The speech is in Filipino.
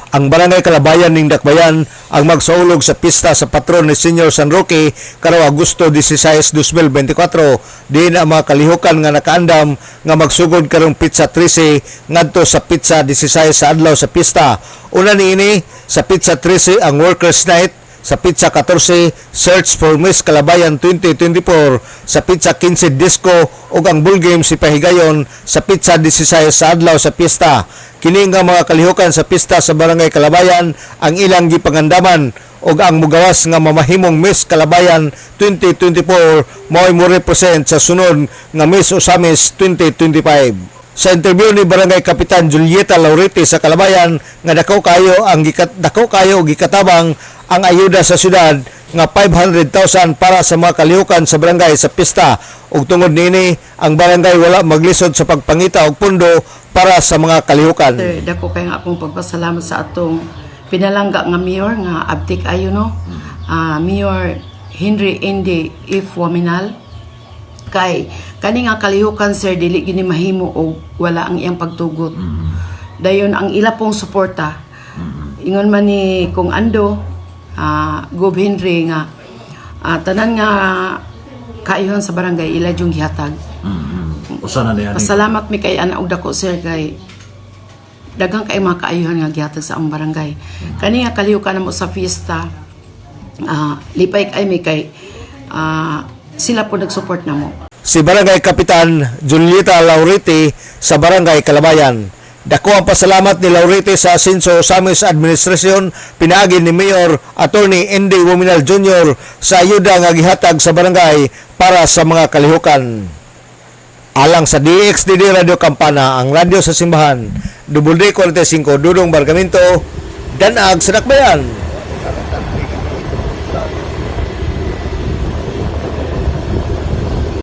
Ang Barangay Kalabayan ning Dakbayan ang magsaulog sa pista sa patron ni Senior San Roque karong Agosto 16, 2024. Diin ang mga kalihukan nga nakaandam nga magsugod karong Pizza 13 ngadto sa Pizza 16 sa adlaw sa pista. Una niini sa Pizza 13 ang Workers Night, sa Pizza 14 Search for Miss Kalabayan 2024, sa Pizza 15 Disco ug ang Bull Games ipahigayon sa Pizza 16 sa adlaw sa pista. Kini nga mga kalihukan sa pista sa Barangay Kalabayan ang ilang gipangandaman ug ang mugawas nga mamahimong Miss Kalabayan 2024 mo'y mo represent sa sunod nga Miss Osamis 2025. Sa interview ni Barangay Kapitan Julieta Lauriti sa Kalabayan nga dako kayo gikatabang ang ayuda sa syudad nga 500,000 para sa mga kalihukan sa barangay sa pista, ug tungod nini ang barangay wala maglisod sa pagpangita og pundo para sa mga kalihukan. Sir, dako kay nga akong pagpasalamat sa atong pinalangga nga mayor nga abtik ayo no. Mayor Henry Indi If Waminal kay kani nga kalihukan sir dili gini mahimo og wala ang iyang pagtugot. Dayon ang ila pong suporta. Ingon man ni kung ando Gob Henry nga tanan nga kaayuhan sa barangay ila yung gihatag. Usa na niya. Pasalamat mi kay ana og dako sir kay daghang kay mga kaayuhan nga gihatag sa ang barangay. Kani nga kalihukan mo sa fiesta lipay kay mi kay sila po nag-support na mo. Si Barangay Kapitan Julieta Lauriti sa Barangay Kalabayan. Dako ang pasalamat ni Lauriti sa Asinso Osamis Administrasyon pinaagi ni Mayor Attorney Andy Wominal Jr. sa ayuda nga gihatag sa barangay para sa mga kalihukan. Alang sa DXDD Radio Campana, ang radyo sa simbahan, WD 45 Dudong Bargamento, Danag sa Dakbayan.